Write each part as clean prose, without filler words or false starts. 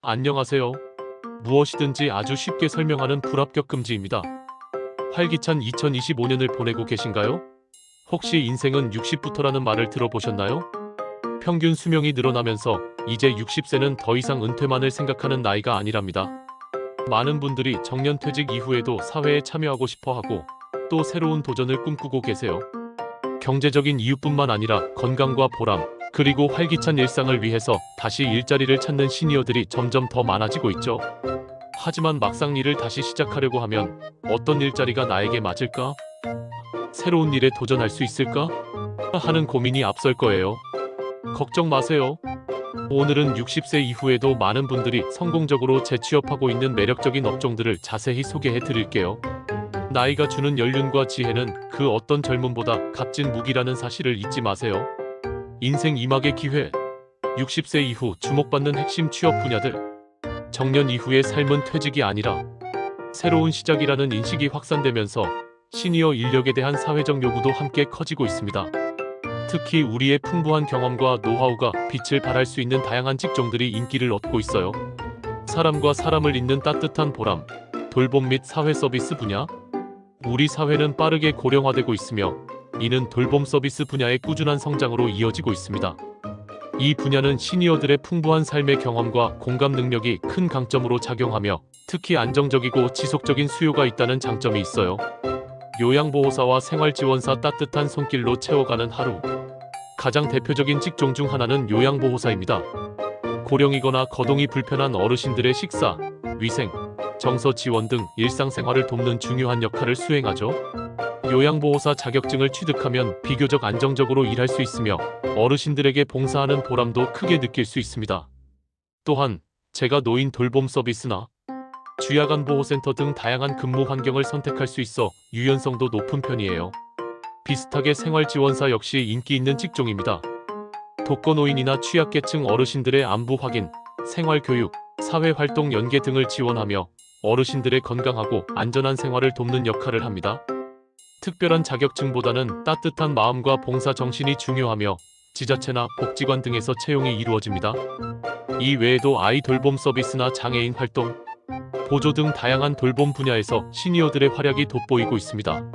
안녕하세요. 무엇이든지 아주 쉽게 설명하는 불합격 금지입니다. 활기찬 2025년을 보내고 계신가요? 혹시 인생은 60부터라는 말을 들어보셨나요? 평균 수명이 늘어나면서 이제 60세는 더 이상 은퇴만을 생각하는 나이가 아니랍니다. 많은 분들이 정년퇴직 이후에도 사회에 참여하고 싶어 하고 또 새로운 도전을 꿈꾸고 계세요. 경제적인 이유뿐만 아니라 건강과 보람, 그리고 활기찬 일상을 위해서 다시 일자리를 찾는 시니어들이 점점 더 많아지고 있죠. 하지만 막상 일을 다시 시작하려고 하면 어떤 일자리가 나에게 맞을까? 새로운 일에 도전할 수 있을까? 하는 고민이 앞설 거예요. 걱정 마세요. 오늘은 60세 이후에도 많은 분들이 성공적으로 재취업하고 있는 매력적인 업종들을 자세히 소개해 드릴게요. 나이가 주는 연륜과 지혜는 그 어떤 젊음보다 값진 무기라는 사실을 잊지 마세요. 인생 2막의 기회. 60세 이후 주목받는 핵심 취업 분야들. 정년 이후의 삶은 퇴직이 아니라 새로운 시작이라는 인식이 확산되면서 시니어 인력에 대한 사회적 요구도 함께 커지고 있습니다. 특히 우리의 풍부한 경험과 노하우가 빛을 발할 수 있는 다양한 직종들이 인기를 얻고 있어요. 사람과 사람을 잇는 따뜻한 보람, 돌봄 및 사회 서비스 분야. 우리 사회는 빠르게 고령화되고 있으며 이는 돌봄 서비스 분야의 꾸준한 성장으로 이어지고 있습니다. 이 분야는 시니어들의 풍부한 삶의 경험과 공감 능력이 큰 강점으로 작용하며 특히 안정적이고 지속적인 수요가 있다는 장점이 있어요. 요양보호사와 생활지원사 따뜻한 손길로 채워가는 하루. 가장 대표적인 직종 중 하나는 요양보호사입니다. 고령이거나 거동이 불편한 어르신들의 식사, 위생, 정서 지원 등 일상생활을 돕는 중요한 역할을 수행하죠. 요양보호사 자격증을 취득하면 비교적 안정적으로 일할 수 있으며 어르신들에게 봉사하는 보람도 크게 느낄 수 있습니다. 또한 제가 노인 돌봄 서비스나 쥐야간 보호센터 등 다양한 근무 환경을 선택할 수 있어 유연성도 높은 편이에요. 비슷하게 생활지원사 역시 인기 있는 직종입니다. 독거노인이나 취약계층 어르신들의 안부 확인, 생활교육, 사회활동 연계 등을 지원하며 어르신들의 건강하고 안전한 생활을 돕는 역할을 합니다. 특별한 자격증보다는 따뜻한 마음과 봉사 정신이 중요하며 지자체나 복지관 등에서 채용이 이루어집니다. 이 외에도 아이 돌봄 서비스나 장애인 활동, 보조 등 다양한 돌봄 분야에서 시니어들의 활약이 돋보이고 있습니다.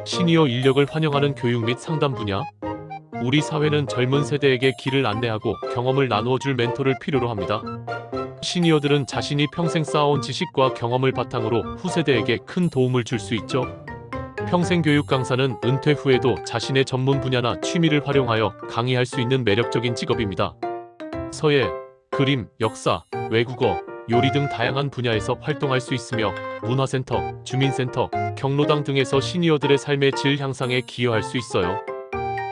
시니어 인력을 환영하는 교육 및 상담 분야. 우리 사회는 젊은 세대에게 길을 안내하고 경험을 나누어줄 멘토를 필요로 합니다. 시니어들은 자신이 평생 쌓아온 지식과 경험을 바탕으로 후세대에게 큰 도움을 줄 수 있죠. 평생교육 강사는 은퇴 후에도 자신의 전문 분야나 취미를 활용하여 강의할 수 있는 매력적인 직업입니다. 서예, 그림, 역사, 외국어, 요리 등 다양한 분야에서 활동할 수 있으며 문화센터, 주민센터, 경로당 등에서 시니어들의 삶의 질 향상에 기여할 수 있어요.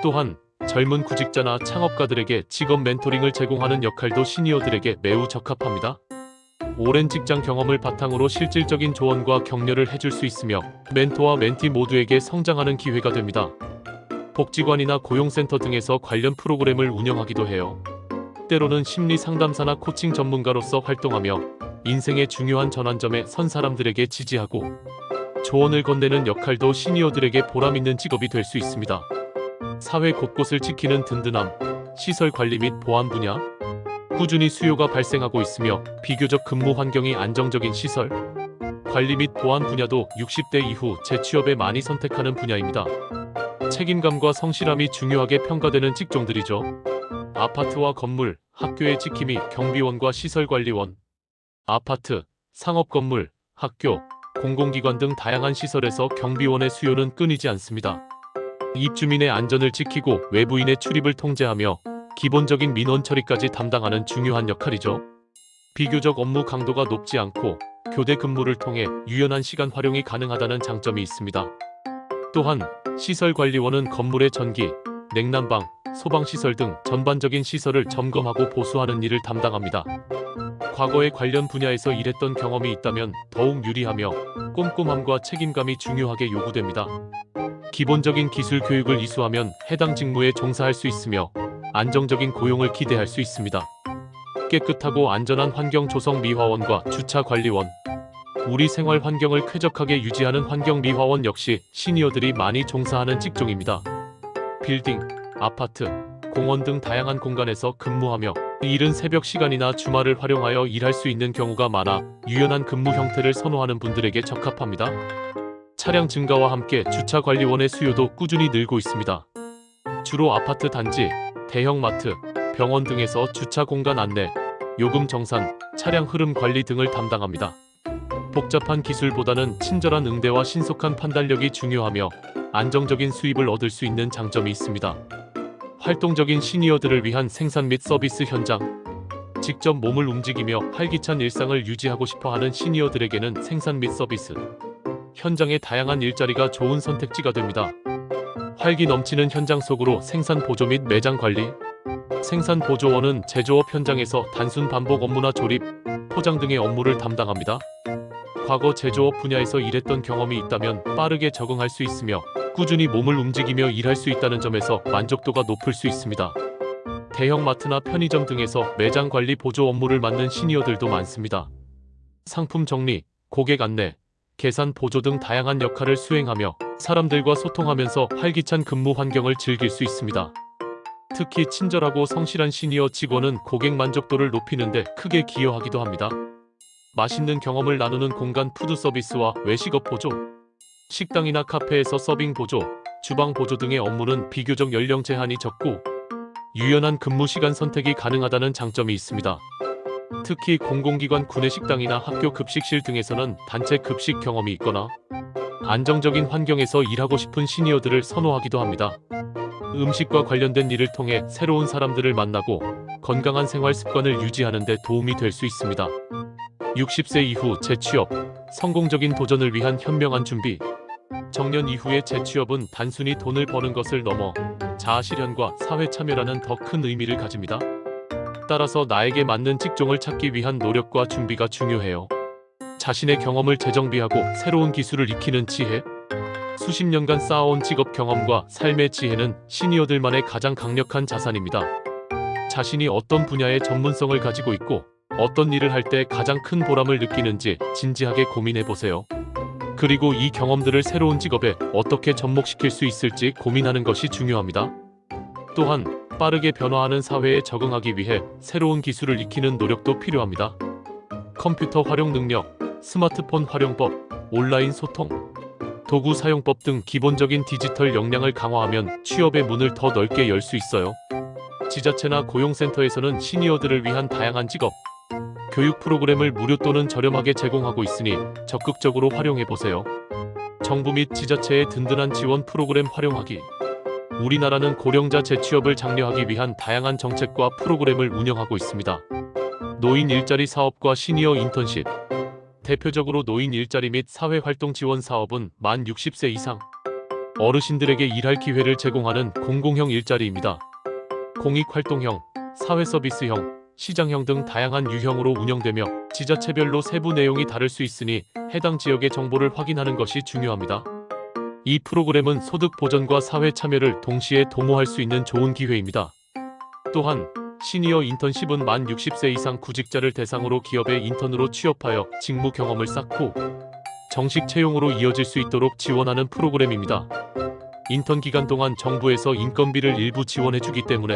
또한 젊은 구직자나 창업가들에게 직업 멘토링을 제공하는 역할도 시니어들에게 매우 적합합니다. 오랜 직장 경험을 바탕으로 실질적인 조언과 격려를 해줄 수 있으며 멘토와 멘티 모두에게 성장하는 기회가 됩니다. 복지관이나 고용센터 등에서 관련 프로그램을 운영하기도 해요. 때로는 심리 상담사나 코칭 전문가로서 활동하며 인생의 중요한 전환점에 선 사람들에게 지지하고 조언을 건네는 역할도 시니어들에게 보람있는 직업이 될 수 있습니다. 사회 곳곳을 지키는 든든함, 시설 관리 및 보안 분야. 꾸준히 수요가 발생하고 있으며 비교적 근무 환경이 안정적인 시설, 관리 및 보안 분야도 60대 이후 재취업에 많이 선택하는 분야입니다. 책임감과 성실함이 중요하게 평가되는 직종들이죠. 아파트와 건물, 학교의 지킴이, 경비원과 시설관리원. 아파트, 상업건물, 학교, 공공기관 등 다양한 시설에서 경비원의 수요는 끊이지 않습니다. 입주민의 안전을 지키고 외부인의 출입을 통제하며 기본적인 민원 처리까지 담당하는 중요한 역할이죠. 비교적 업무 강도가 높지 않고 교대 근무를 통해 유연한 시간 활용이 가능하다는 장점이 있습니다. 또한 시설관리원은 건물의 전기, 냉난방, 소방시설 등 전반적인 시설을 점검하고 보수하는 일을 담당합니다. 과거에 관련 분야에서 일했던 경험이 있다면 더욱 유리하며 꼼꼼함과 책임감이 중요하게 요구됩니다. 기본적인 기술 교육을 이수하면 해당 직무에 종사할 수 있으며 안정적인 고용을 기대할 수 있습니다. 깨끗하고 안전한 환경 조성 미화원과 주차 관리원. 우리 생활 환경을 쾌적하게 유지하는 환경 미화원 역시 시니어들이 많이 종사하는 직종입니다. 빌딩, 아파트, 공원 등 다양한 공간에서 근무하며 이른 새벽 시간이나 주말을 활용하여 일할 수 있는 경우가 많아 유연한 근무 형태를 선호하는 분들에게 적합합니다. 차량 증가와 함께 주차관리원의 수요도 꾸준히 늘고 있습니다. 주로 아파트 단지, 대형마트, 병원 등에서 주차 공간 안내, 요금 정산, 차량 흐름 관리 등을 담당합니다. 복잡한 기술보다는 친절한 응대와 신속한 판단력이 중요하며 안정적인 수입을 얻을 수 있는 장점이 있습니다. 활동적인 시니어들을 위한 생산 및 서비스 현장. 직접 몸을 움직이며 활기찬 일상을 유지하고 싶어하는 시니어들에게는 생산 및 서비스 현장의 다양한 일자리가 좋은 선택지가 됩니다. 활기 넘치는 현장 속으로 생산 보조 및 매장 관리. 생산 보조원은 제조업 현장에서 단순 반복 업무나 조립, 포장 등의 업무를 담당합니다. 과거 제조업 분야에서 일했던 경험이 있다면 빠르게 적응할 수 있으며 꾸준히 몸을 움직이며 일할 수 있다는 점에서 만족도가 높을 수 있습니다. 대형마트나 편의점 등에서 매장 관리 보조 업무를 맡는 시니어들도 많습니다. 상품 정리, 고객 안내, 계산 보조 등 다양한 역할을 수행하며 사람들과 소통하면서 활기찬 근무 환경을 즐길 수 있습니다. 특히 친절하고 성실한 시니어 직원은 고객 만족도를 높이는 데 크게 기여하기도 합니다. 맛있는 경험을 나누는 공간 푸드 서비스와 외식업 보조, 식당이나 카페에서 서빙 보조, 주방 보조 등의 업무는 비교적 연령 제한이 적고 유연한 근무 시간 선택이 가능하다는 장점이 있습니다. 특히 공공기관 구내식당이나 학교 급식실 등에서는 단체 급식 경험이 있거나 안정적인 환경에서 일하고 싶은 시니어들을 선호하기도 합니다. 음식과 관련된 일을 통해 새로운 사람들을 만나고 건강한 생활 습관을 유지하는 데 도움이 될 수 있습니다. 60세 이후 재취업, 성공적인 도전을 위한 현명한 준비. 정년 이후의 재취업은 단순히 돈을 버는 것을 넘어 자아실현과 사회 참여라는 더 큰 의미를 가집니다. 따라서 나에게 맞는 직종을 찾기 위한 노력과 준비가 중요해요. 자신의 경험을 재정비하고 새로운 기술을 익히는 지혜. 수십 년간 쌓아온 직업 경험과 삶의 지혜는 시니어들만의 가장 강력한 자산입니다. 자신이 어떤 분야의 전문성을 가지고 있고 어떤 일을 할 때 가장 큰 보람을 느끼는지 진지하게 고민해보세요. 그리고 이 경험들을 새로운 직업에 어떻게 접목시킬 수 있을지 고민하는 것이 중요합니다. 또한 빠르게 변화하는 사회에 적응하기 위해 새로운 기술을 익히는 노력도 필요합니다. 컴퓨터 활용 능력, 스마트폰 활용법, 온라인 소통, 도구 사용법 등 기본적인 디지털 역량을 강화하면 취업의 문을 더 넓게 열 수 있어요. 지자체나 고용센터에서는 시니어들을 위한 다양한 직업, 교육 프로그램을 무료 또는 저렴하게 제공하고 있으니 적극적으로 활용해보세요. 정부 및 지자체의 든든한 지원 프로그램 활용하기. 우리나라는 고령자 재취업을 장려하기 위한 다양한 정책과 프로그램을 운영하고 있습니다. 노인 일자리 사업과 시니어 인턴십. 대표적으로 노인 일자리 및 사회활동 지원 사업은 만 60세 이상 어르신들에게 일할 기회를 제공하는 공공형 일자리입니다. 공익활동형, 사회서비스형, 시장형 등 다양한 유형으로 운영되며 지자체별로 세부 내용이 다를 수 있으니 해당 지역의 정보를 확인하는 것이 중요합니다. 이 프로그램은 소득 보전과 사회 참여를 동시에 도모할 수 있는 좋은 기회입니다. 또한 시니어 인턴십은 만 60세 이상 구직자를 대상으로 기업에 인턴으로 취업하여 직무 경험을 쌓고 정식 채용으로 이어질 수 있도록 지원하는 프로그램입니다. 인턴 기간 동안 정부에서 인건비를 일부 지원해주기 때문에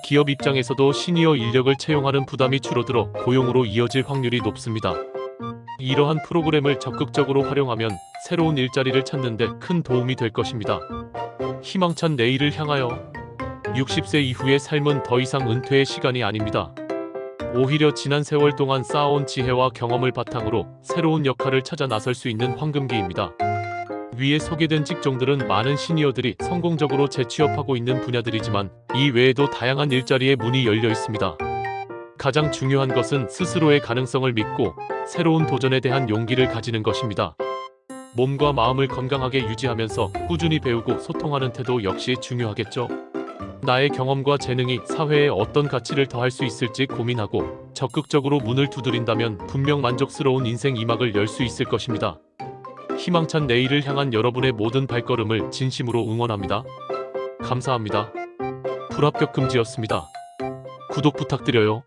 기업 입장에서도 시니어 인력을 채용하는 부담이 줄어들어 고용으로 이어질 확률이 높습니다. 이러한 프로그램을 적극적으로 활용하면 새로운 일자리를 찾는 데 큰 도움이 될 것입니다. 희망찬 내일을 향하여. 60세 이후의 삶은 더 이상 은퇴의 시간이 아닙니다. 오히려 지난 세월 동안 쌓아온 지혜와 경험을 바탕으로 새로운 역할을 찾아 나설 수 있는 황금기입니다. 위에 소개된 직종들은 많은 시니어들이 성공적으로 재취업하고 있는 분야들이지만 이 외에도 다양한 일자리의 문이 열려 있습니다. 가장 중요한 것은 스스로의 가능성을 믿고 새로운 도전에 대한 용기를 가지는 것입니다. 몸과 마음을 건강하게 유지하면서 꾸준히 배우고 소통하는 태도 역시 중요하겠죠. 나의 경험과 재능이 사회에 어떤 가치를 더할 수 있을지 고민하고 적극적으로 문을 두드린다면 분명 만족스러운 인생 2막을 열 수 있을 것입니다. 희망찬 내일을 향한 여러분의 모든 발걸음을 진심으로 응원합니다. 감사합니다. 불합격 금지였습니다. 구독 부탁드려요.